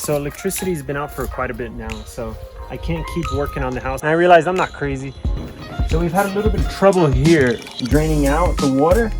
So electricity's been out for quite a bit now, so I can't keep working on the house. And I realize I'm not crazy. So we've had a little bit of trouble here draining out the water.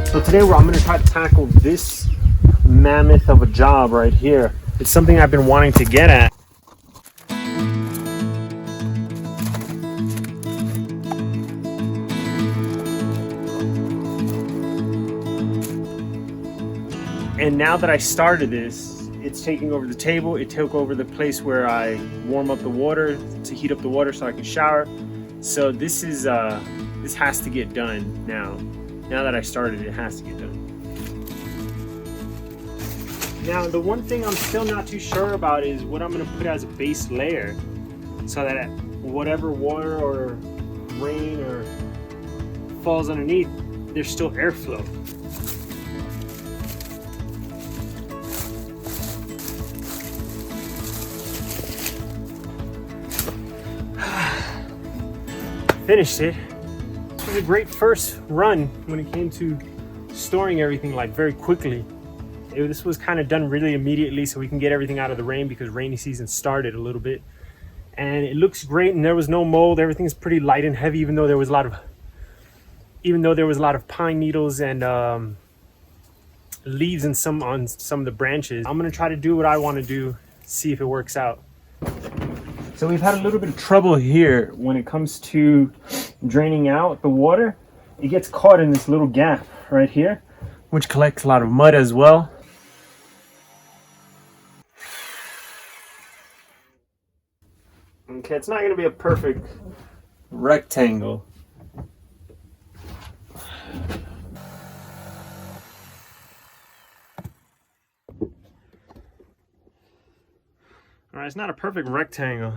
So today I'm going to try to tackle this mammoth of a job right here. It's something I've been wanting to get at. And now that I started this, it's taking over the table. It took over the place where I warm up the water to heat up the water so I can shower. So this has to get done now. Now that I started, it has to get done. Now, the one thing I'm still not too sure about is what I'm going to put as a base layer so that whatever water or rain or falls underneath, there's still airflow. Finished it. This was a great first run when it came to storing everything like very quickly. This was kind of done really immediately so we can get everything out of the rain because rainy season started a little bit. And it looks great and there was no mold. Everything's pretty light and heavy even though there was a lot of pine needles and leaves and on some of the branches. I'm gonna try to do what I want to do, see if it works out. So we've had a little bit of trouble here when it comes to draining out the water. It gets caught in this little gap right here, which collects a lot of mud as well. Okay, it's not going to be a perfect rectangle. All right, it's not a perfect rectangle,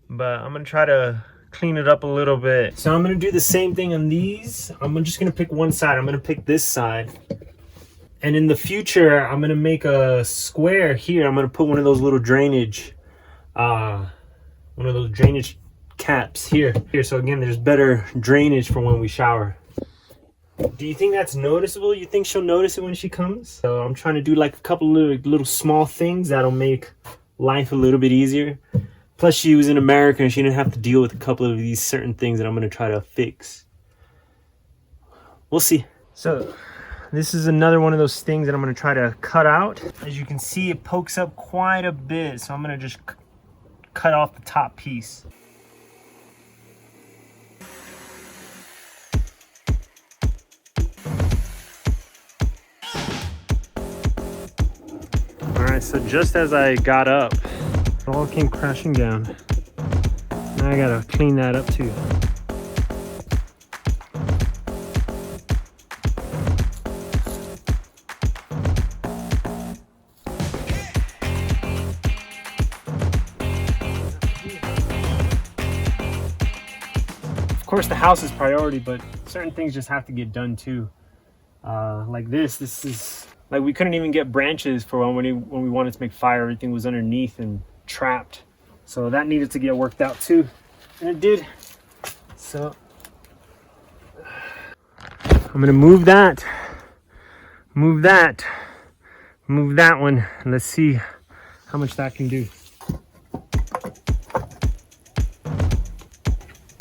but I'm going to try to clean it up a little bit. So I'm going to do the same thing on these. I'm just going to pick one side. I'm going to pick this side. And in the future, I'm going to make a square here. I'm going to put one of those little drainage caps here. So again, there's better drainage for when we shower. Do you think that's noticeable? You think she'll notice it when she comes? So I'm trying to do like a couple of little small things that'll make life a little bit easier. Plus she was in America and she didn't have to deal with a couple of these certain things that I'm going to try to fix. We'll see. So this is another one of those things that I'm going to try to cut out. As you can see, it pokes up quite a bit. So I'm going to just cut off the top piece. All right, so just as I got up, it all came crashing down. Now I gotta clean that up too. Of course, the house is priority, but certain things just have to get done too. Like this is like we couldn't even get branches for when we wanted to make fire. Everything was underneath and trapped, so that needed to get worked out too, and it did. So I'm gonna move that one, and let's see how much that can do.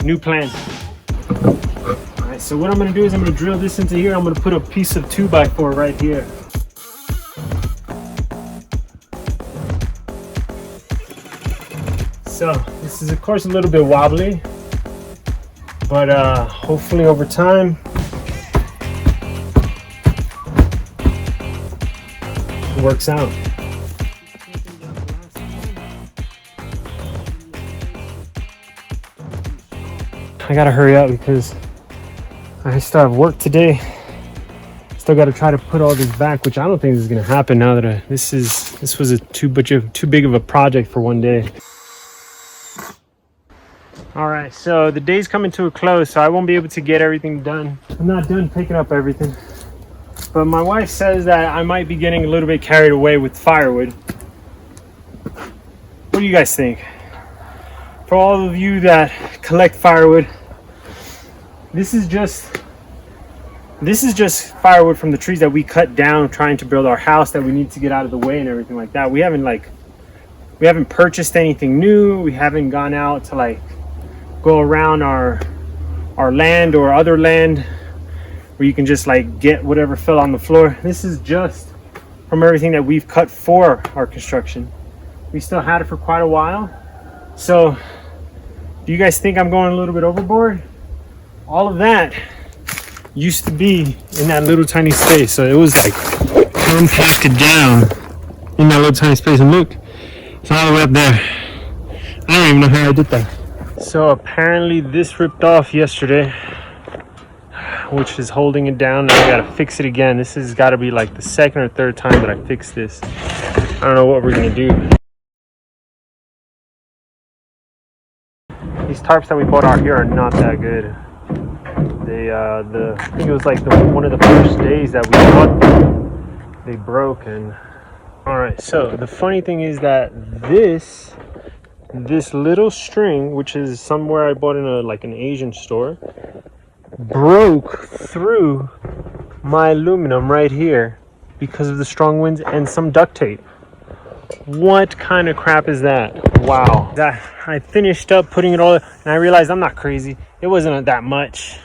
New plan. All right, so what I'm gonna do is I'm gonna drill this into here. I'm gonna put a piece of 2x4 right here. So this is of course a little bit wobbly, but hopefully over time it works out. I gotta hurry up because I still have work today. Still got to try to put all this back, which I don't think is going to happen now that this was too big of a project for one day. All right, so the day's coming to a close, so I won't be able to get everything done. I'm not done picking up everything, but my wife says that I might be getting a little bit carried away with firewood. What do you guys think? For all of you that collect firewood, this is just firewood from the trees that we cut down trying to build our house that we need to get out of the way and everything like that. We haven't purchased anything new. We haven't gone out to like go around our land or other land where you can just like get whatever fell on the floor. This is just from everything that we've cut for our construction. We still had it for quite a while. So do you guys think I'm going a little bit overboard? All of that used to be in that little tiny space, so it was like compacted down in that little tiny space. And look, it's all the way up there. I don't even know how I did that. So apparently this ripped off yesterday, which is holding it down, and I gotta fix it again. This has got to be like the second or third time that I fixed this. I don't know what we're gonna do. These tarps that we bought out here are not that good. I think it was like one of the first days that we bought them, they broke. And all right, so the funny thing is that this little string, which is somewhere I bought in an Asian store, broke through my aluminum right here because of the strong winds and some duct tape. What kind of crap is that? Wow. I finished up putting it all, and I realized I'm not crazy. It wasn't that much.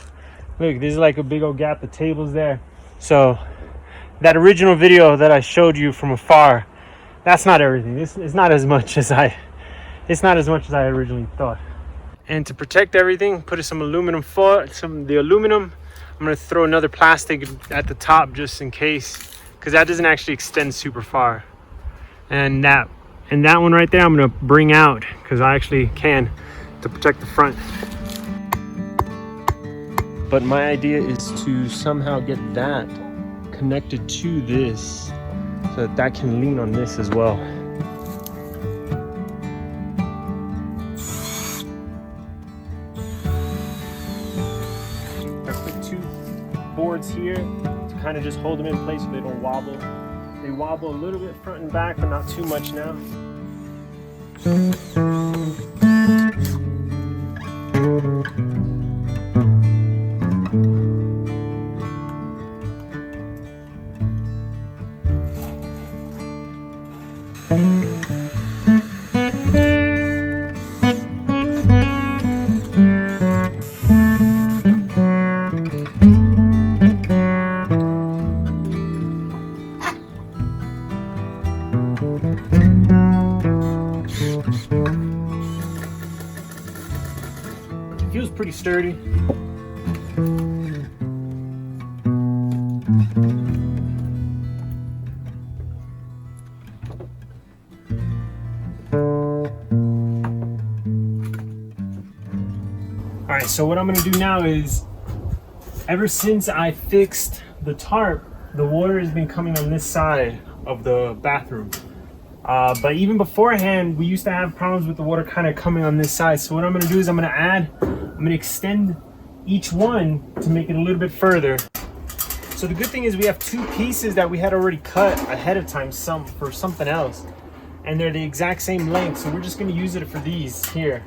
Look, there's like a big old gap. The table's there. So that original video that I showed you from afar, that's not everything. It's not as much as I originally thought. And to protect everything, put some aluminum foil, the aluminum. I'm gonna throw another plastic at the top just in case, because that doesn't actually extend super far. And that one right there, I'm gonna bring out because I actually can, to protect the front. But my idea is to somehow get that connected to this so that can lean on this as well. I put two boards here to kind of just hold them in place so they don't wobble. They wobble a little bit front and back, but not too much now. It feels pretty sturdy. All right, so what I'm gonna do now is, ever since I fixed the tarp, the water has been coming on this side of the bathroom. But even beforehand, we used to have problems with the water kind of coming on this side. So what I'm gonna do is I'm gonna extend each one to make it a little bit further. So the good thing is we have two pieces that we had already cut ahead of time for something else. And they're the exact same length. So we're just gonna use it for these here.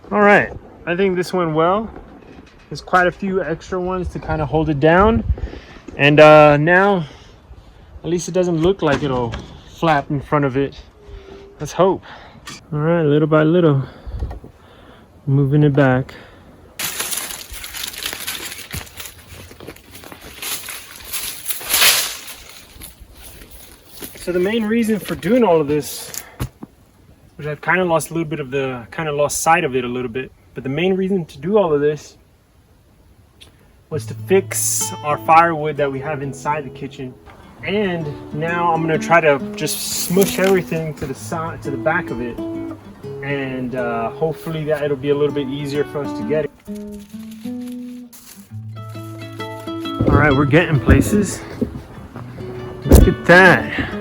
All right, I think this went well. There's quite a few extra ones to kind of hold it down. And now, at least it doesn't look like it'll flap in front of it. Let's hope. All right, little by little, moving it back. So the main reason for doing all of this, which I've kind of lost sight of it a little bit, but the main reason to do all of this was to fix our firewood that we have inside the kitchen. And now I'm gonna try to just smush everything to the side, to the back of it, and hopefully that it'll be a little bit easier for us to get it. All right, we're getting places. Look at that.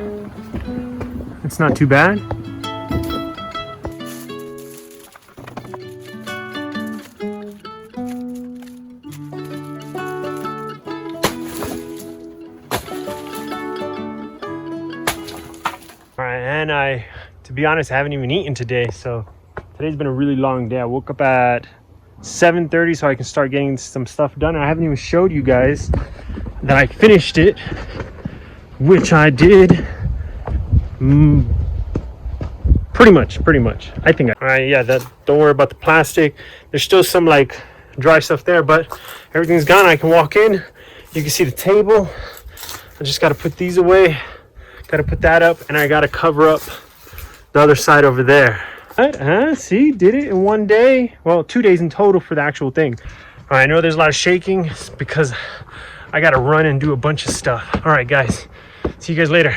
It's not too bad. All right, and to be honest, I haven't even eaten today, so today's been a really long day. I woke up at 7:30 so I can start getting some stuff done. I haven't even showed you guys that I finished it, which I did pretty much. I think. All right, yeah, don't worry about the plastic. There's still some like dry stuff there, but everything's gone. I can walk in. You can see the table. I just got to put these away. Got to put that up, and I got to cover up the other side over there. See, did it in one day. Well, 2 days in total for the actual thing. All right, I know there's a lot of shaking because I got to run and do a bunch of stuff. All right, guys, see you guys later.